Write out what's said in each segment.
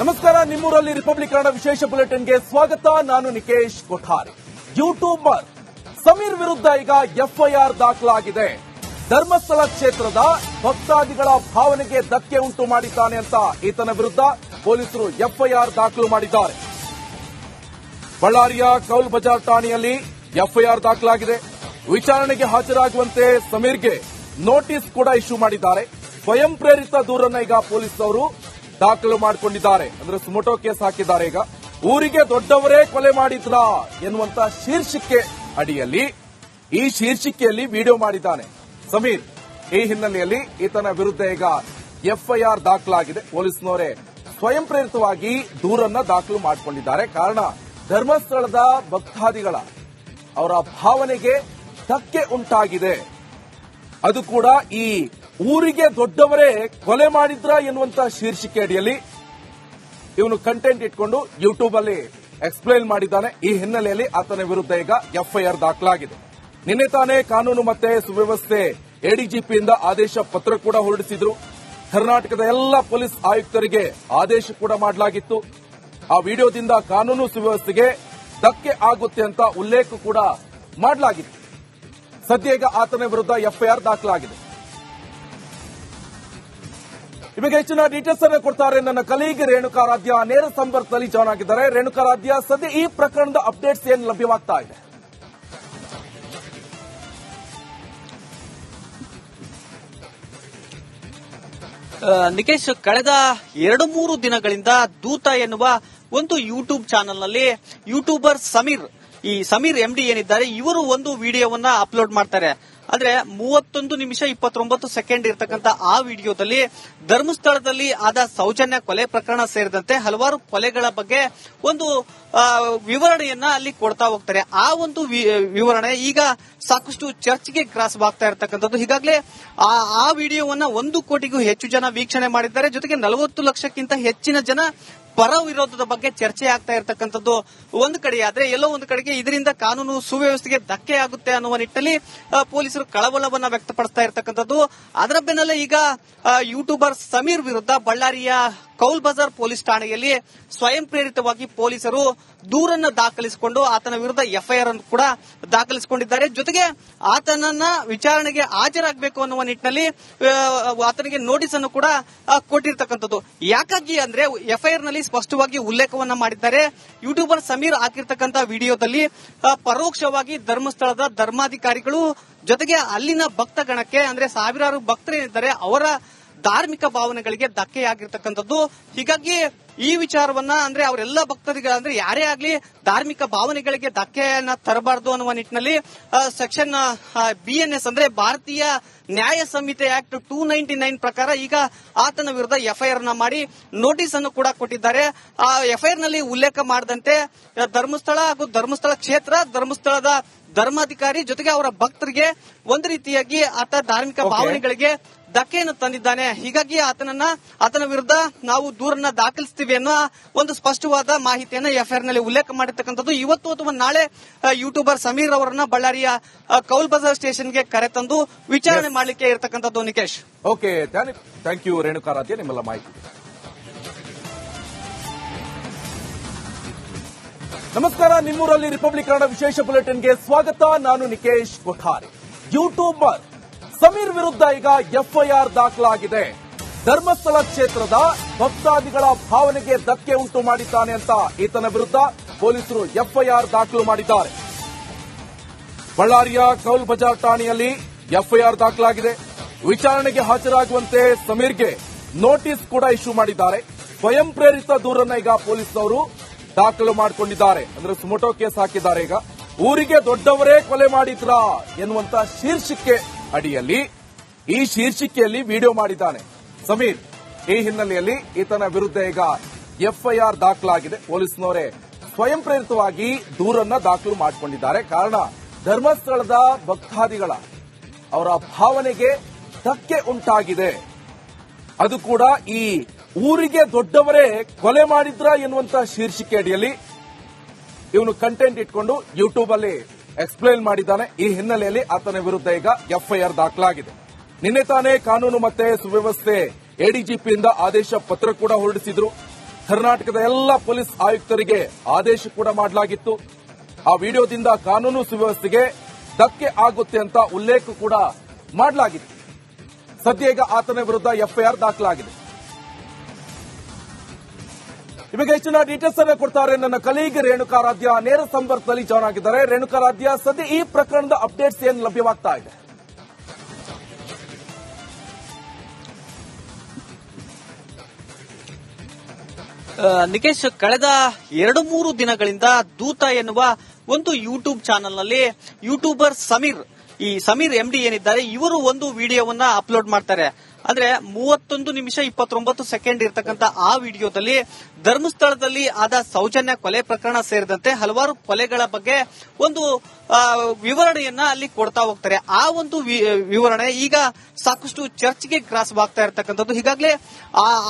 ನಮಸ್ಕಾರ, ನಿಮ್ಮೂರಲ್ಲಿ ರಿಪಬ್ಲಿಕ್ ಕನ್ನಡ ವಿಶೇಷ ಬುಲೆಟಿನ್ಗೆ ಸ್ವಾಗತ. ನಾನು ನಿಕೇಶ್ ಕೊಠಾರಿ. ಯೂಟ್ಯೂಬರ್ ಸಮೀರ್ ವಿರುದ್ಧ ಈಗ ಎಫ್ಐಆರ್ ದಾಖಲಾಗಿದೆ. ಧರ್ಮಸ್ಥಳ ಕ್ಷೇತ್ರದ ಭಕ್ತಾದಿಗಳ ಭಾವನೆಗೆ ಧಕ್ಕೆ ಉಂಟು ಮಾಡಿದ್ದಾನೆ ಅಂತ ಈತನ ವಿರುದ್ಧ ಪೊಲೀಸರು ಎಫ್ಐಆರ್ ದಾಖಲು ಮಾಡಿದ್ದಾರೆ. ಬಳ್ಳಾರಿಯ ಕೌಲ್ ಬಜಾರ್ ಠಾಣೆಯಲ್ಲಿ ಎಫ್ಐಆರ್ ದಾಖಲಾಗಿದೆ. ವಿಚಾರಣೆಗೆ ಹಾಜರಾಗುವಂತೆ ಸಮೀರ್ಗೆ ನೋಟಿಸ್ ಕೂಡ ಇಶ್ಯೂ ಮಾಡಿದ್ದಾರೆ. ಸ್ವಯಂ ಪ್ರೇರಿತ ದೂರನ್ನ ಈಗ ಪೊಲೀಸರು ದಾಖಲು ಮಾಡಿಕೊಂಡಿದ್ದಾರೆ. ಅಂದ್ರೆ ಸುಮೋಟೋ ಕೇಸ್ ಹಾಕಿದ್ದಾರೆ. ಈಗ ಊರಿಗೆ ದೊಡ್ಡವರೇ ಕೊಲೆ ಮಾಡಿದ್ರಾ ಎನ್ನುವಂತ ಶೀರ್ಷಿಕೆ ಅಡಿಯಲ್ಲಿ ಈ ಶೀರ್ಷಿಕೆಯಲ್ಲಿ ವಿಡಿಯೋ ಮಾಡಿದ್ದಾನೆ ಸಮೀರ್. ಈ ಹಿನ್ನೆಲೆಯಲ್ಲಿ ಈತನ ವಿರುದ್ಧ ಈಗ ಎಫ್ಐಆರ್ ದಾಖಲಾಗಿದೆ. ಪೊಲೀಸ್ನವರೇ ಸ್ವಯಂ ಪ್ರೇರಿತವಾಗಿ ದೂರನ್ನ ದಾಖಲು ಮಾಡಿಕೊಂಡಿದ್ದಾರೆ. ಕಾರಣ ಧರ್ಮಸ್ಥಳದ ಭಕ್ತಾದಿಗಳ ಅವರ ಭಾವನೆಗೆ ಧಕ್ಕೆ ಉಂಟಾಗಿದೆ. ಅದು ಕೂಡ ಈ ಊರಿಗೆ ದೊಡ್ಡವರೇ ಕೊಲೆ ಮಾಡಿದ್ರ ಎನ್ನುವಂತ ಶೀರ್ಷಿಕೆ ಅಡಿಯಲ್ಲಿ ಇವನು ಕಂಟೆಂಟ್ ಇಟ್ಕೊಂಡು ಯೂಟ್ಯೂಬ್ ಅಲ್ಲಿ ಎಕ್ಸ್ಪ್ಲೈನ್ ಮಾಡಿದ್ದಾನೆ. ಈ ಹಿನ್ನೆಲೆಯಲ್ಲಿ ಆತನ ವಿರುದ್ಧ ಈಗ ಎಫ್ಐಆರ್ ದಾಖಲಾಗಿದೆ. ನಿನ್ನೆ ತಾನೇ ಕಾನೂನು ಮತ್ತೆ ಸುವ್ಯವಸ್ಥೆ ಎಡಿಜಿಪಿಯಿಂದ ಆದೇಶ ಪತ್ರ ಕೂಡ ಹೊರಡಿಸಿದ್ರು. ಕರ್ನಾಟಕದ ಎಲ್ಲ ಪೊಲೀಸ್ ಆಯುಕ್ತರಿಗೆ ಆದೇಶ ಕೂಡ ಮಾಡಲಾಗಿತ್ತು. ಆ ವಿಡಿಯೋದಿಂದ ಕಾನೂನು ಸುವ್ಯವಸ್ಥೆಗೆ ಧಕ್ಕೆ ಆಗುತ್ತೆ ಅಂತ ಉಲ್ಲೇಖ ಕೂಡ ಮಾಡಲಾಗಿತ್ತು. ಸದ್ಯ ಈಗ ಆತನ ವಿರುದ್ಧ ಎಫ್ಐಆರ್ ದಾಖಲಾಗಿದೆ. ನಿಮಗೆ ಹೆಚ್ಚಿನ ಡೀಟೇಲ್ಸ್ ಅನ್ನು ಕೊಡ್ತಾರೆ ನನ್ನ ಕಲೀಗ್ ರೇಣುಕಾರಾಧ್ಯ ನೇರ ಸಂಪರ್ಕದಲ್ಲಿ ಜಾಯ್ನ್ ಆಗಿದ್ದಾರೆ. ರೇಣುಕಾರಾಧ್ಯ, ಸದ್ಯ ಈ ಪ್ರಕರಣದ ಅಪ್ಡೇಟ್ಸ್ ಏನು ಲಭ್ಯವಾಗ್ತಾ ಇದೆ? ನಿಕೇಶ್, ಕಳೆದ 2-3 ದಿನಗಳಿಂದ ದೂತ ಎನ್ನುವ ಒಂದು ಯೂಟ್ಯೂಬ್ ಚಾನೆಲ್ನಲ್ಲಿ ಯೂಟ್ಯೂಬರ್ ಸಮೀರ್ ಎಂಡಿ ಏನಿದ್ದಾರೆ, ಇವರು ಒಂದು ವಿಡಿಯೋವನ್ನ ಅಪ್ಲೋಡ್ ಮಾಡ್ತಾರೆ. ಅಂದ್ರೆ 31 ನಿಮಿಷ 29 ಸೆಕೆಂಡ್ ಇರತಕ್ಕಂತ ಆ ವಿಡಿಯೋದಲ್ಲಿ ಧರ್ಮಸ್ಥಳದಲ್ಲಿ ಆದ ಸೌಜನ್ಯ ಕೊಲೆ ಪ್ರಕರಣ ಸೇರಿದಂತೆ ಹಲವಾರು ಕೊಲೆಗಳ ಬಗ್ಗೆ ಒಂದು ವಿವರಣೆಯನ್ನ ಅಲ್ಲಿ ಕೊಡ್ತಾ ಹೋಗ್ತಾರೆ. ಆ ಒಂದು ವಿವರಣೆ ಈಗ ಸಾಕಷ್ಟು ಚರ್ಚೆಗೆ ಗ್ರಾಸವಾಗ್ತಾ ಇರತಕ್ಕಂಥದ್ದು. ಹೀಗಾಗಲೇ ಆ ವಿಡಿಯೋವನ್ನ 1 ಕೋಟಿಗೂ ಹೆಚ್ಚು ಜನ ವೀಕ್ಷಣೆ ಮಾಡಿದ್ದಾರೆ. ಜೊತೆಗೆ 40 ಲಕ್ಷಕ್ಕಿಂತ ಹೆಚ್ಚಿನ ಜನ ಪರ ವಿರೋಧದ ಬಗ್ಗೆ ಚರ್ಚೆ ಆಗ್ತಾ ಇರತಕ್ಕಂಥದ್ದು ಒಂದು ಕಡೆ ಆದ್ರೆ, ಎಲ್ಲೋ ಒಂದು ಕಡೆಗೆ ಇದರಿಂದ ಕಾನೂನು ಸುವ್ಯವಸ್ಥೆಗೆ ಧಕ್ಕೆ ಆಗುತ್ತೆ ಅನ್ನುವ ನಿಟ್ಟಿನಲ್ಲಿ ಪೊಲೀಸರು ಕಳವಳವನ್ನ ವ್ಯಕ್ತಪಡಿಸ್ತಾ ಇರತಕ್ಕಂಥದ್ದು. ಅದರ ಬೆನ್ನಲ್ಲೇ ಈಗ ಯೂಟ್ಯೂಬರ್ ಸಮೀರ್ ವಿರುದ್ಧ ಬಳ್ಳಾರಿಯ ಕೌಲ್ ಬಜಾರ್ ಪೊಲೀಸ್ ಠಾಣೆಯಲ್ಲಿ ಸ್ವಯಂ ಪ್ರೇರಿತವಾಗಿ ಪೊಲೀಸರು ದೂರನ್ನ ದಾಖಲಿಸಿಕೊಂಡು ಆತನ ವಿರುದ್ಧ ಎಫ್ಐಆರ್ ಅನ್ನು ಕೂಡ ದಾಖಲಿಸಿಕೊಂಡಿದ್ದಾರೆ. ಜೊತೆಗೆ ಆತನನ್ನ ವಿಚಾರಣೆಗೆ ಹಾಜರಾಗಬೇಕು ಅನ್ನುವ ನಿಟ್ಟಿನಲ್ಲಿ ಆತನಿಗೆ ನೋಟಿಸ್ ಅನ್ನು ಕೂಡ ಕೊಟ್ಟಿರ್ತಕ್ಕಂಥದ್ದು. ಯಾಕಾಗಿ ಅಂದ್ರೆ ಎಫ್ಐಆರ್ ನಲ್ಲಿ ಸ್ಪಷ್ಟವಾಗಿ ಉಲ್ಲೇಖವನ್ನ ಮಾಡಿದ್ದಾರೆ. ಯೂಟ್ಯೂಬರ್ ಸಮೀರ್ ಹಾಕಿರ್ತಕ್ಕಂಥ ವಿಡಿಯೋದಲ್ಲಿ ಪರೋಕ್ಷವಾಗಿ ಧರ್ಮಸ್ಥಳದ ಧರ್ಮಾಧಿಕಾರಿಗಳು ಜೊತೆಗೆ ಅಲ್ಲಿನ ಭಕ್ತಗಣಕ್ಕೆ ಅಂದ್ರೆ ಸಾವಿರಾರು ಭಕ್ತರೇನಿದ್ದಾರೆ ಅವರ ಧಾರ್ಮಿಕ ಭಾವನೆಗಳಿಗೆ ಧಕ್ಕೆಯಾಗಿರ್ತಕ್ಕಂಥದ್ದು. ಹೀಗಾಗಿ ಈ ವಿಚಾರವನ್ನ ಅಂದ್ರೆ ಅವರೆಲ್ಲ ಭಕ್ತರಿಗೆ ಅಂದ್ರೆ ಯಾರೇ ಆಗ್ಲಿ ಧಾರ್ಮಿಕ ಭಾವನೆಗಳಿಗೆ ಧಕ್ಕೆಯನ್ನ ತರಬಾರದು ಅನ್ನುವ ನಿಟ್ಟಿನಲ್ಲಿ ಸೆಕ್ಷನ್ BNS ಅಂದ್ರೆ ಭಾರತೀಯ ನ್ಯಾಯ ಸಂಹಿತೆ ಆಕ್ಟ್ 299 ಪ್ರಕಾರ ಈಗ ಆತನ ವಿರುದ್ಧ ಎಫ್ಐಆರ್ ನ ಮಾಡಿ ನೋಟಿಸ್ ಅನ್ನು ಕೂಡ ಕೊಟ್ಟಿದ್ದಾರೆ. ಆ ಎಫ್ಐಆರ್ ನಲ್ಲಿ ಉಲ್ಲೇಖ ಮಾಡದಂತೆ ಧರ್ಮಸ್ಥಳ ಹಾಗೂ ಧರ್ಮಸ್ಥಳ ಕ್ಷೇತ್ರ, ಧರ್ಮಸ್ಥಳದ ಧರ್ಮಾಧಿಕಾರಿ ಜೊತೆಗೆ ಅವರ ಭಕ್ತರಿಗೆ ಒಂದು ರೀತಿಯಾಗಿ ಆತ ಧಾರ್ಮಿಕ ಭಾವನೆಗಳಿಗೆ ಧಕ್ಕೆಯನ್ನು ತಂದಿದ್ದಾನೆ. ಹೀಗಾಗಿ ಆತನ ವಿರುದ್ಧ ನಾವು ದೂರನ್ನ ದಾಖಲಿಸ್ತೀವಿ ಅನ್ನೋ ಒಂದು ಸ್ಪಷ್ಟವಾದ ಮಾಹಿತಿಯನ್ನ ಎಫ್ಐಆರ್ ನಲ್ಲಿ ಉಲ್ಲೇಖ ಮಾಡಿರ್ತಕ್ಕಂಥದ್ದು. ಇವತ್ತು ಅಥವಾ ನಾಳೆ ಯೂಟ್ಯೂಬರ್ ಸಮೀರ್ ಅವರನ್ನ ಬಳ್ಳಾರಿಯ ಕೌಲ್ ಬಜಾರ್ ಸ್ಟೇಷನ್ಗೆ ಕರೆತಂದು ವಿಚಾರಣೆ ಮಾಡಲಿಕ್ಕೆ ಇರತಕ್ಕಂಥದ್ದು. Nikesh, okay, thank you Renukaradhya, ನಿಮ್ಮೆಲ್ಲ ಮಾಹಿತಿ. ನಮಸ್ಕಾರ, ನಿಮ್ಮೂರಲ್ಲಿ ರಿಪಬ್ಲಿಕ್ ಕನ್ನಡ ವಿಶೇಷ ಬುಲೆಟಿನ್ಗೆ ಸ್ವಾಗತ. ನಾನು ನಿಕೇಶ್ ಕೊಠಾರಿ. ಯೂಟ್ಯೂಬರ್ ಸಮೀರ್ ವಿರುದ್ಧ ಈಗ ಎಫ್ಐಆರ್ ದಾಖಲಾಗಿದೆ. ಧರ್ಮಸ್ಥಳ ಕ್ಷೇತ್ರದ ಭಕ್ತಾದಿಗಳ ಭಾವನೆಗೆ ಧಕ್ಕೆ ಉಂಟು ಮಾಡಿದ್ದಾನೆ ಅಂತ ಈತನ ವಿರುದ್ಧ ಪೊಲೀಸರು ಎಫ್ಐಆರ್ ದಾಖಲು ಮಾಡಿದ್ದಾರೆ. ಬಳ್ಳಾರಿಯ ಕೌಲ್ ಬಜಾರ್ ಠಾಣೆಯಲ್ಲಿ ಎಫ್ಐಆರ್ ದಾಖಲಾಗಿದೆ. ವಿಚಾರಣೆಗೆ ಹಾಜರಾಗುವಂತೆ ಸಮೀರ್ಗೆ ನೋಟಿಸ್ ಕೂಡ ಇಶ್ಯೂ ಮಾಡಿದ್ದಾರೆ. ಸ್ವಯಂ ಪ್ರೇರಿತ ದೂರನ್ನ ಈಗ ಪೊಲೀಸರು ದಾಖಲು ಮಾಡಿಕೊಂಡಿದ್ದಾರೆ. ಅಂದ್ರೆ ಸುಮೋಟೋ ಕೇಸ್ ಹಾಕಿದ್ದಾರೆ. ಈಗ ಊರಿಗೆ ದೊಡ್ಡವರೇ ಕೊಲೆ ಮಾಡಿದ್ರಾ ಎನ್ನುವಂತ ಶೀರ್ಷಿಕೆ ಅಡಿಯಲ್ಲಿ ಈ ಶೀರ್ಷಿಕೆಯಲ್ಲಿ ವಿಡಿಯೋ ಮಾಡಿದ್ದಾನೆ ಸಮೀರ್. ಈ ಹಿನ್ನೆಲೆಯಲ್ಲಿ ಈತನ ವಿರುದ್ಧ ಈಗ ಎಫ್ಐಆರ್ ದಾಖಲಾಗಿದೆ. ಪೊಲೀಸ್ನವರೇ ಸ್ವಯಂ ಪ್ರೇರಿತವಾಗಿ ದೂರನ್ನ ದಾಖಲು ಮಾಡಿಕೊಂಡಿದ್ದಾರೆ. ಕಾರಣ ಧರ್ಮಸ್ಥಳದ ಭಕ್ತಾದಿಗಳ ಅವರ ಭಾವನೆಗೆ ಧಕ್ಕೆ ಉಂಟಾಗಿದೆ. ಅದು ಕೂಡ ಈ ಊರಿಗೆ ದೊಡ್ಡವರೇ ಕೊಲೆ ಮಾಡಿದ್ರ ಎನ್ನುವಂತ ಶೀರ್ಷಿಕೆ ಅಡಿಯಲ್ಲಿ ಇವನು ಕಂಟೆಂಟ್ ಇಟ್ಕೊಂಡು ಯೂಟ್ಯೂಬ್ ಅಲ್ಲಿ ಎಕ್ಸ್ಪ್ಲೈನ್ ಮಾಡಿದ್ದಾನೆ. ಈ ಹಿನ್ನೆಲೆಯಲ್ಲಿ ಆತನ ವಿರುದ್ಧ ಈಗ ಎಫ್ಐಆರ್ ದಾಖಲಾಗಿದೆ. ನಿನ್ನೆ ತಾನೇ ಕಾನೂನು ಮತ್ತೆ ಸುವ್ಯವಸ್ಥೆ ಎಡಿಜಿಪಿಯಿಂದ ಆದೇಶ ಪತ್ರ ಕೂಡ ಹೊರಡಿಸಿದ್ರು. ಕರ್ನಾಟಕದ ಎಲ್ಲ ಪೊಲೀಸ್ ಆಯುಕ್ತರಿಗೆ ಆದೇಶ ಕೂಡ ಮಾಡಲಾಗಿತ್ತು. ಆ ವಿಡಿಯೋದಿಂದ ಕಾನೂನು ಸುವ್ಯವಸ್ಥೆಗೆ ಧಕ್ಕೆ ಆಗುತ್ತೆ ಅಂತ ಉಲ್ಲೇಖ ಕೂಡ ಮಾಡಲಾಗಿತ್ತು. ಸದ್ಯ ಈಗ ಆತನ ವಿರುದ್ಧ ಎಫ್ಐಆರ್ ದಾಖಲಾಗಿದೆ. ಇವಾಗ ಹೆಚ್ಚಿನ ಡೀಟೇಲ್ಸ್ ಅನ್ನು ಕೊಡ್ತಾರೆ ನನ್ನ ಕಲೀಗ್ ರೇಣುಕಾರಾಧ್ಯ ನೇರ ಸಂಪರ್ಕದಲ್ಲಿ ಜಾಯ್ನ್ ಆಗಿದ್ದಾರೆ. ರೇಣುಕಾರಾಧ್ಯ, ಸದ್ಯ ಈ ಪ್ರಕರಣದ ಅಪ್ಡೇಟ್ಸ್ ಏನು ಲಭ್ಯವಾಗ್ತಾ ಇದೆ? ನಿಕೇಶ್, ಕಳೆದ 2-3 ದಿನಗಳಿಂದ ದೂತ ಎನ್ನುವ ಒಂದು ಯೂಟ್ಯೂಬ್ ಚಾನೆಲ್ನಲ್ಲಿ ಯೂಟ್ಯೂಬರ್ ಸಮೀರ್ MD ಏನಿದ್ದಾರೆ ಇವರು ಒಂದು ವಿಡಿಯೋವನ್ನ ಅಪ್ಲೋಡ್ ಮಾಡ್ತಾರೆ. ಅಂದ್ರೆ 31 ನಿಮಿಷ 29 ಸೆಕೆಂಡ್ ಇರತಕ್ಕಂತ ಆ ವಿಡಿಯೋದಲ್ಲಿ ಧರ್ಮಸ್ಥಳದಲ್ಲಿ ಆದ ಸೌಜನ್ಯ ಕೊಲೆ ಪ್ರಕರಣ ಸೇರಿದಂತೆ ಹಲವಾರು ಕೊಲೆಗಳ ಬಗ್ಗೆ ಒಂದು ವಿವರಣೆಯನ್ನ ಅಲ್ಲಿ ಕೊಡ್ತಾ ಹೋಗ್ತಾರೆ. ಆ ಒಂದು ವಿವರಣೆ ಈಗ ಸಾಕಷ್ಟು ಚರ್ಚೆಗೆ ಗ್ರಾಸವಾಗ್ತಾ ಇರತಕ್ಕಂಥದ್ದು. ಹೀಗಾಗಲೇ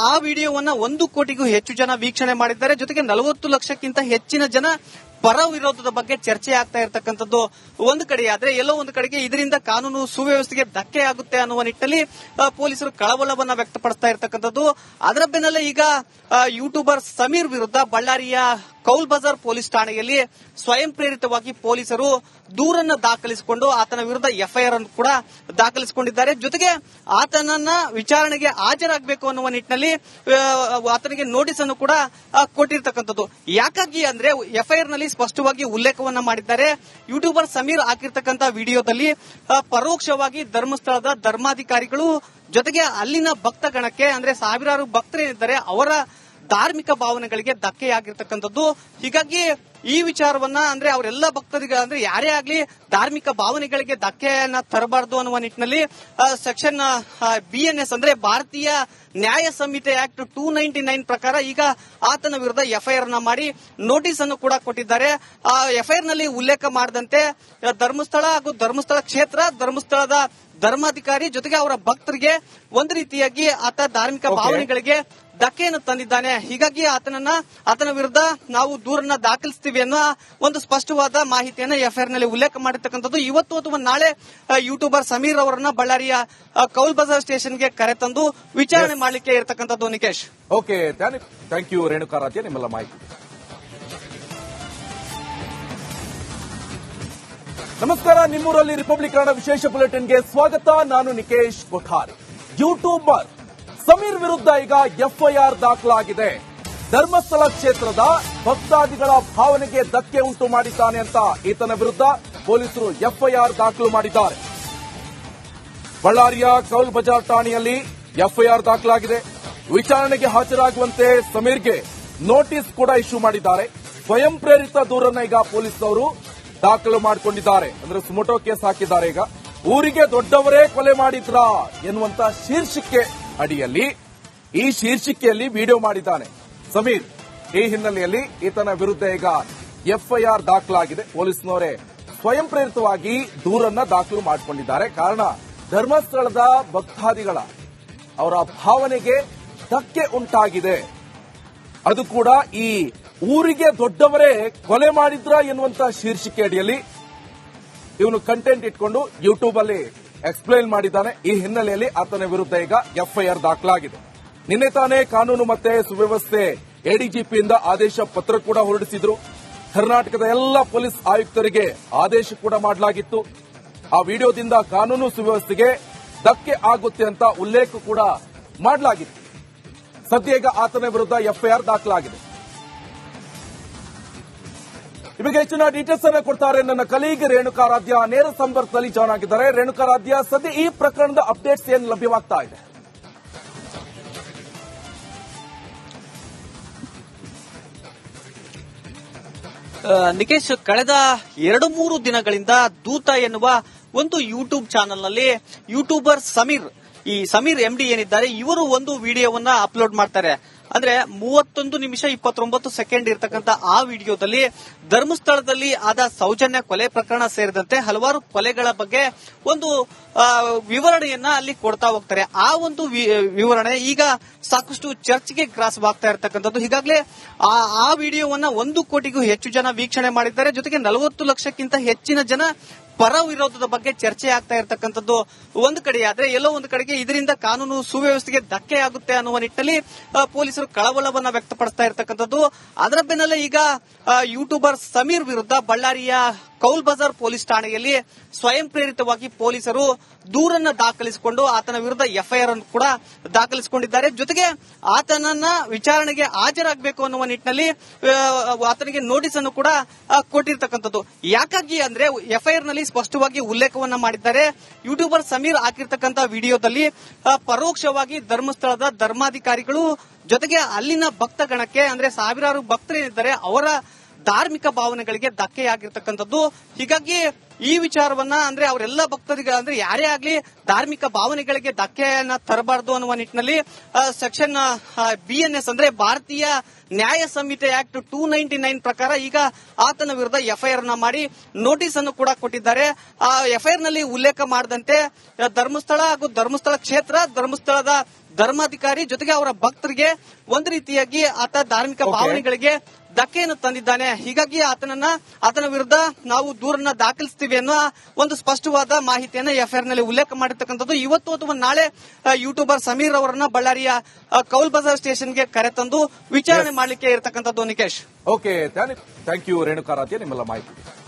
ಆ ವಿಡಿಯೋವನ್ನ 1 ಕೋಟಿಗೂ ಹೆಚ್ಚು ಜನ ವೀಕ್ಷಣೆ ಮಾಡಿದ್ದಾರೆ. ಜೊತೆಗೆ 40 ಲಕ್ಷಕ್ಕಿಂತ ಹೆಚ್ಚಿನ ಜನ ಪರ ವಿರೋಧದ ಬಗ್ಗೆ ಚರ್ಚೆ ಆಗ್ತಾ ಇರತಕ್ಕಂಥದ್ದು ಒಂದು ಕಡೆ ಆದ್ರೆ, ಎಲ್ಲೋ ಒಂದು ಕಡೆಗೆ ಇದರಿಂದ ಕಾನೂನು ಸುವ್ಯವಸ್ಥೆಗೆ ಧಕ್ಕೆ ಆಗುತ್ತೆ ಅನ್ನುವ ನಿಟ್ಟಿನಲ್ಲಿ ಪೊಲೀಸರು ಕಳವಳವನ್ನ ವ್ಯಕ್ತಪಡಿಸ್ತಾ ಇರತಕ್ಕಂಥದ್ದು. ಅದರ ಬೆನ್ನಲ್ಲೇ ಈಗ ಯೂಟ್ಯೂಬರ್ ಸಮೀರ್ ವಿರುದ್ಧ ಬಳ್ಳಾರಿಯ ಕೌಲ್ ಬಜಾರ್ ಪೊಲೀಸ್ ಠಾಣೆಯಲ್ಲಿ ಸ್ವಯಂ ಪ್ರೇರಿತವಾಗಿ ಪೊಲೀಸರು ದೂರನ್ನ ದಾಖಲಿಸಿಕೊಂಡು ಆತನ ವಿರುದ್ಧ ಎಫ್ಐಆರ್ ಅನ್ನು ಕೂಡ ದಾಖಲಿಸಿಕೊಂಡಿದ್ದಾರೆ. ಜೊತೆಗೆ ಆತನನ್ನ ವಿಚಾರಣೆಗೆ ಹಾಜರಾಗಬೇಕು ಅನ್ನುವ ನಿಟ್ಟಿನಲ್ಲಿ ಆತನಿಗೆ ನೋಟಿಸ್ ಅನ್ನು ಕೂಡ ಕೊಟ್ಟಿರ್ತಕ್ಕಂಥದ್ದು. ಯಾಕಾಗಿ ಅಂದ್ರೆ ಎಫ್ಐಆರ್ ನಲ್ಲಿ ಸ್ಪಷ್ಟವಾಗಿ ಉಲ್ಲೇಖವನ್ನ ಮಾಡಿದ್ದಾರೆ. ಯೂಟ್ಯೂಬರ್ ಸಮೀರ್ ಹಾಕಿರ್ತಕ್ಕಂಥ ವಿಡಿಯೋದಲ್ಲಿ ಪರೋಕ್ಷವಾಗಿ ಧರ್ಮಸ್ಥಳದ ಧರ್ಮಾಧಿಕಾರಿಗಳು ಜೊತೆಗೆ ಅಲ್ಲಿನ ಭಕ್ತಗಣಕ್ಕೆ ಅಂದ್ರೆ ಸಾವಿರಾರು ಭಕ್ತರೇನಿದ್ದಾರೆ ಅವರ ಧಾರ್ಮಿಕ ಭಾವನೆಗಳಿಗೆ ಧಕ್ಕೆಯಾಗಿರ್ತಕ್ಕಂಥದ್ದು. ಹೀಗಾಗಿ ಈ ವಿಚಾರವನ್ನ ಅಂದ್ರೆ ಅವರೆಲ್ಲ ಭಕ್ತರಿಗೆ ಅಂದ್ರೆ ಯಾರೇ ಆಗ್ಲಿ ಧಾರ್ಮಿಕ ಭಾವನೆಗಳಿಗೆ ಧಕ್ಕೆಯನ್ನ ತರಬಾರದು ಅನ್ನುವ ನಿಟ್ಟಿನಲ್ಲಿ ಸೆಕ್ಷನ್ BNS ಅಂದ್ರೆ ಭಾರತೀಯ ನ್ಯಾಯ ಸಂಹಿತೆ ಆಕ್ಟ್ 299 ಪ್ರಕಾರ ಈಗ ಆತನ ವಿರುದ್ಧ ಎಫ್ಐಆರ್ ನ ಮಾಡಿ ನೋಟಿಸ್ ಅನ್ನು ಕೂಡ ಕೊಟ್ಟಿದ್ದಾರೆ. ಆ ಎಫ್ಐಆರ್ ನಲ್ಲಿ ಉಲ್ಲೇಖ ಮಾಡದಂತೆ ಧರ್ಮಸ್ಥಳ ಹಾಗೂ ಧರ್ಮಸ್ಥಳ ಕ್ಷೇತ್ರ, ಧರ್ಮಸ್ಥಳದ ಧರ್ಮಾಧಿಕಾರಿ ಜೊತೆಗೆ ಅವರ ಭಕ್ತರಿಗೆ ಒಂದು ರೀತಿಯಾಗಿ ಆತ ಧಾರ್ಮಿಕ ಭಾವನೆಗಳಿಗೆ ಧಕ್ಕೆಯನ್ನು ತಂದಿದ್ದಾನೆ. ಹೀಗಾಗಿ ಆತನ ವಿರುದ್ಧ ನಾವು ದೂರನ್ನ ದಾಖಲಿಸ್ತೀವಿ ಅನ್ನೋ ಒಂದು ಸ್ಪಷ್ಟವಾದ ಮಾಹಿತಿಯನ್ನು ಎಫ್ಐಆರ್ ನಲ್ಲಿ ಉಲ್ಲೇಖ ಮಾಡಿರ್ತಕ್ಕಂಥದ್ದು. ಇವತ್ತು ಅಥವಾ ನಾಳೆ ಯೂಟ್ಯೂಬರ್ ಸಮೀರ್ ಅವರನ್ನ ಬಳ್ಳಾರಿಯ ಕೌಲ್ ಬಜಾರ್ ಸ್ಟೇಷನ್ಗೆ ಕರೆತಂದು ವಿಚಾರಣೆ ಮಾಡಲಿಕ್ಕೆ ಇರತಕ್ಕಂಥದ್ದು. Nikesh, okay, thank you Renukaradhya ನಿಮ್ಮೆಲ್ಲ ಮಾಹಿತಿ. ನಮಸ್ಕಾರ, ನಿಮ್ಮೂರಲ್ಲಿ ರಿಪಬ್ಲಿಕ್ ಕನ್ನಡ ವಿಶೇಷ ಬುಲೆಟಿನ್ಗೆ ಸ್ವಾಗತ. ನಾನು ನಿಕೇಶ್ ಕೊಠಾರಿ. ಯೂಟ್ಯೂಬರ್ ಸಮೀರ್ ವಿರುದ್ಧ ಈಗ ಎಫ್ಐಆರ್ ದಾಖಲಾಗಿದೆ. ಧರ್ಮಸ್ಥಳ ಕ್ಷೇತ್ರದ ಭಕ್ತಾದಿಗಳ ಭಾವನೆಗೆ ಧಕ್ಕೆ ಉಂಟು ಮಾಡಿದ್ದಾನೆ ಅಂತ ಈತನ ವಿರುದ್ಧ ಪೊಲೀಸರು ಎಫ್ಐಆರ್ ದಾಖಲು ಮಾಡಿದ್ದಾರೆ. ಬಳ್ಳಾರಿಯ ಕೌಲ್ ಬಜಾರ್ ಠಾಣೆಯಲ್ಲಿ ಎಫ್ಐಆರ್ ದಾಖಲಾಗಿದೆ. ವಿಚಾರಣೆಗೆ ಹಾಜರಾಗುವಂತೆ ಸಮೀರ್ಗೆ ನೋಟಿಸ್ ಕೂಡ ಇಶ್ಯೂ ಮಾಡಿದ್ದಾರೆ. ಸ್ವಯಂ ಪ್ರೇರಿತ ದೂರನ್ನ ಈಗ ಪೊಲೀಸರು ದಾಖಲು ಮಾಡಿಕೊಂಡಿದ್ದಾರೆ. ಅಂದ್ರೆ ಸುಮೋಟೋ ಕೇಸ್ ಹಾಕಿದ್ದಾರೆ. ಈಗ ಊರಿಗೆ ದೊಡ್ಡವರೇ ಕೊಲೆ ಮಾಡಿದ್ರಾ ಎನ್ನುವಂತ ಶೀರ್ಷಿಕೆ ಅಡಿಯಲ್ಲಿ ಈ ಶೀರ್ಷಿಕೆಯಲ್ಲಿ ವಿಡಿಯೋ ಮಾಡಿದ್ದಾನೆ ಸಮೀರ್. ಈ ಹಿನ್ನೆಲೆಯಲ್ಲಿ ಈತನ ವಿರುದ್ಧ ಈಗ ಎಫ್ಐಆರ್ ದಾಖಲಾಗಿದೆ. ಪೊಲೀಸ್ನವರೇ ಸ್ವಯಂ ಪ್ರೇರಿತವಾಗಿ ದೂರನ್ನ ದಾಖಲು ಮಾಡಿಕೊಂಡಿದ್ದಾರೆ. ಕಾರಣ ಧರ್ಮಸ್ಥಳದ ಭಕ್ತಾದಿಗಳ ಅವರ ಭಾವನೆಗೆ ಧಕ್ಕೆ ಉಂಟಾಗಿದೆ. ಅದು ಕೂಡ ಈ ಊರಿಗೆ ದೊಡ್ಡವರೇ ಕೊಲೆ ಮಾಡಿದ್ರ ಎನ್ನುವಂತ ಶೀರ್ಷಿಕೆ ಅಡಿಯಲ್ಲಿ ಇವನು ಕಂಟೆಂಟ್ ಇಟ್ಕೊಂಡು ಯೂಟ್ಯೂಬ್ ಅಲ್ಲಿ ಎಕ್ಸ್ಪ್ಲೈನ್ ಮಾಡಿದ್ದಾನೆ. ಈ ಹಿನ್ನೆಲೆಯಲ್ಲಿ ಆತನ ವಿರುದ್ಧ ಈಗ ಎಫ್ಐಆರ್ ದಾಖಲಾಗಿದೆ. ನಿನ್ನೆ ತಾನೇ ಕಾನೂನು ಮತ್ತೆ ಸುವ್ಯವಸ್ಥೆ ಎಡಿಜಿಪಿಯಿಂದ ಆದೇಶ ಪತ್ರ ಕೂಡ ಹೊರಡಿಸಿದ್ರು. ಕರ್ನಾಟಕದ ಎಲ್ಲ ಪೊಲೀಸ್ ಆಯುಕ್ತರಿಗೆ ಆದೇಶ ಕೂಡ ಮಾಡಲಾಗಿತ್ತು. ಆ ವಿಡಿಯೋದಿಂದ ಕಾನೂನು ಸುವ್ಯವಸ್ಥೆಗೆ ಧಕ್ಕೆ ಆಗುತ್ತೆ ಅಂತ ಉಲ್ಲೇಖ ಕೂಡ ಮಾಡಲಾಗಿತ್ತು. ಸದ್ಯ ಈಗ ಆತನ ವಿರುದ್ಧ ಎಫ್ಐಆರ್ ದಾಖಲಾಗಿದೆ. ಇವಾಗ ಹೆಚ್ಚಿನ ಡೀಟೇಲ್ಸ್ ಅನ್ನು ಕೊಡ್ತಾರೆ ನನ್ನ ಕಲೀಗ್ ರೇಣುಕಾರಾಧ್ಯ ನೇರ ಸಂಪರ್ಕದಲ್ಲಿ ಜಾಯ್ನ್ ಆಗಿದ್ದಾರೆ. ರೇಣುಕಾರಾಧ್ಯ, ಸದ್ಯ ಈ ಪ್ರಕರಣದ ಅಪ್ಡೇಟ್ಸ್ ಏನು ಲಭ್ಯವಾಗ್ತಾ ಇದೆ? ನಿಕೇಶ್, ಕಳೆದ 2-3 ದಿನಗಳಿಂದ ದೂತ ಎನ್ನುವ ಒಂದು ಯೂಟ್ಯೂಬ್ ಚಾನೆಲ್ನಲ್ಲಿ ಯೂಟ್ಯೂಬರ್ ಸಮೀರ್ MD ಏನಿದ್ದಾರೆ ಇವರು ಒಂದು ವಿಡಿಯೋವನ್ನ ಅಪ್ಲೋಡ್ ಮಾಡ್ತಾರೆ. ಅಂದ್ರೆ 31 ನಿಮಿಷ 29 ಸೆಕೆಂಡ್ ಇರತಕ್ಕಂತ ಆ ವಿಡಿಯೋದಲ್ಲಿ ಧರ್ಮಸ್ಥಳದಲ್ಲಿ ಆದ ಸೌಜನ್ಯ ಕೊಲೆ ಪ್ರಕರಣ ಸೇರಿದಂತೆ ಹಲವಾರು ಕೊಲೆಗಳ ಬಗ್ಗೆ ಒಂದು ವಿವರಣೆಯನ್ನ ಅಲ್ಲಿ ಕೊಡ್ತಾ ಹೋಗ್ತಾರೆ. ಆ ಒಂದು ವಿವರಣೆ ಈಗ ಸಾಕಷ್ಟು ಚರ್ಚೆಗೆ ಗ್ರಾಸವಾಗ್ತಾ ಇರತಕ್ಕಂಥದ್ದು. ಹೀಗಾಗಲೇ ಆ ವಿಡಿಯೋವನ್ನ 1 ಕೋಟಿಗೂ ಹೆಚ್ಚು ಜನ ವೀಕ್ಷಣೆ ಮಾಡಿದ್ದಾರೆ. ಜೊತೆಗೆ 40 ಲಕ್ಷಕ್ಕಿಂತ ಹೆಚ್ಚಿನ ಜನ ಪರ ವಿರೋಧದ ಬಗ್ಗೆ ಚರ್ಚೆ ಆಗ್ತಾ ಇರತಕ್ಕಂಥದ್ದು ಒಂದು ಕಡೆ ಆದ್ರೆ ಎಲ್ಲೋ ಒಂದು ಕಡೆಗೆ ಇದರಿಂದ ಕಾನೂನು ಸುವ್ಯವಸ್ಥೆಗೆ ಧಕ್ಕೆ ಆಗುತ್ತೆ ಅನ್ನುವ ನಿಟ್ಟಿನಲ್ಲಿ ಪೊಲೀಸರು ಕಳವಳವನ್ನ ವ್ಯಕ್ತಪಡಿಸ್ತಾ ಇರತಕ್ಕಂಥದ್ದು. ಅದರ ಬೆನ್ನಲ್ಲೇ ಈಗ ಯೂಟ್ಯೂಬರ್ ಸಮೀರ್ ವಿರುದ್ಧ ಬಳ್ಳಾರಿಯ ಕೌಲ್ ಬಜಾರ್ ಪೊಲೀಸ್ ಠಾಣೆಯಲ್ಲಿ ಸ್ವಯಂ ಪ್ರೇರಿತವಾಗಿ ಪೊಲೀಸರು ದೂರನ್ನ ದಾಖಲಿಸಿಕೊಂಡು ಆತನ ವಿರುದ್ಧ ಎಫ್ಐಆರ್ ಅನ್ನು ಕೂಡ ದಾಖಲಿಸಿಕೊಂಡಿದ್ದಾರೆ. ಜೊತೆಗೆ ಆತನನ್ನ ವಿಚಾರಣೆಗೆ ಹಾಜರಾಗಬೇಕು ಅನ್ನುವ ನಿಟ್ಟಿನಲ್ಲಿ ಆತನಿಗೆ ನೋಟಿಸ್ ಅನ್ನು ಕೂಡ ಕೊಟ್ಟಿರ್ತಕ್ಕಂಥದ್ದು. ಯಾಕಾಗಿ ಅಂದ್ರೆ ಎಫ್ಐಆರ್ ನಲ್ಲಿ ಸ್ಪಷ್ಟವಾಗಿ ಉಲ್ಲೇಖವನ್ನ ಮಾಡಿದ್ದಾರೆ. ಯೂಟ್ಯೂಬರ್ ಸಮೀರ್ ಹಾಕಿರ್ತಕ್ಕಂಥ ವಿಡಿಯೋದಲ್ಲಿ ಪರೋಕ್ಷವಾಗಿ ಧರ್ಮಸ್ಥಳದ ಧರ್ಮಾಧಿಕಾರಿಗಳು ಜೊತೆಗೆ ಅಲ್ಲಿನ ಭಕ್ತಗಣಕ್ಕೆ ಅಂದ್ರೆ ಸಾವಿರಾರು ಭಕ್ತರೇನಿದ್ದಾರೆ ಅವರ ಧಾರ್ಮಿಕ ಭಾವನೆಗಳಿಗೆ ಧಕ್ಕೆಯಾಗಿರ್ತಕ್ಕಂಥದ್ದು. ಹೀಗಾಗಿ ಈ ವಿಚಾರವನ್ನ ಅಂದ್ರೆ ಅವರೆಲ್ಲ ಭಕ್ತರಿಗೆ ಅಂದ್ರೆ ಯಾರೇ ಆಗ್ಲಿ ಧಾರ್ಮಿಕ ಭಾವನೆಗಳಿಗೆ ಧಕ್ಕೆಯನ್ನ ತರಬಾರದು ಅನ್ನುವ ನಿಟ್ಟಿನಲ್ಲಿ ಸೆಕ್ಷನ್ BNS ಅಂದ್ರೆ ಭಾರತೀಯ ನ್ಯಾಯ ಸಂಹಿತೆ ಆಕ್ಟ್ 299 ಪ್ರಕಾರ ಈಗ ಆತನ ವಿರುದ್ಧ ಎಫ್ಐಆರ್ ಅನ್ನ ಮಾಡಿ ನೋಟಿಸ್ ಅನ್ನು ಕೂಡ ಕೊಟ್ಟಿದ್ದಾರೆ. ಆ ಎಫ್ಐಆರ್ ನಲ್ಲಿ ಉಲ್ಲೇಖ ಮಾಡದಂತೆ ಧರ್ಮಸ್ಥಳ ಹಾಗೂ ಧರ್ಮಸ್ಥಳ ಕ್ಷೇತ್ರ ಧರ್ಮಸ್ಥಳದ ಧರ್ಮಾಧಿಕಾರಿ ಜೊತೆಗೆ ಅವರ ಭಕ್ತರಿಗೆ ಒಂದು ರೀತಿಯಾಗಿ ಆತ ಧಾರ್ಮಿಕ ಭಾವನೆಗಳಿಗೆ ಧಕ್ಕೆಯನ್ನು ತಂದಿದ್ದಾನೆ. ಹೀಗಾಗಿ ಆತನ ವಿರುದ್ಧ ನಾವು ದೂರನ್ನ ದಾಖಲಿಸ್ತೀವಿ ಅನ್ನೋ ಒಂದು ಸ್ಪಷ್ಟವಾದ ಮಾಹಿತಿಯನ್ನ ಎಫ್ಐಆರ್ ನಲ್ಲಿ ಉಲ್ಲೇಖ ಮಾಡಿರ್ತಕ್ಕಂಥದ್ದು. ಇವತ್ತು ಅಥವಾ ನಾಳೆ ಯೂಟ್ಯೂಬರ್ ಸಮೀರ್ ಅವರನ್ನ ಬಳ್ಳಾರಿಯ ಕೌಲ್ ಬಜಾರ್ ಸ್ಟೇಷನ್ಗೆ ಕರೆತಂದು ವಿಚಾರಣೆ ಮಾಡಲಿಕ್ಕೆ ಇರತಕ್ಕಂಥದ್ದು. Nikesh, okay, thank you Renukaradhya ನಿಮ್ಮೆಲ್ಲ ಮಾಹಿತಿ.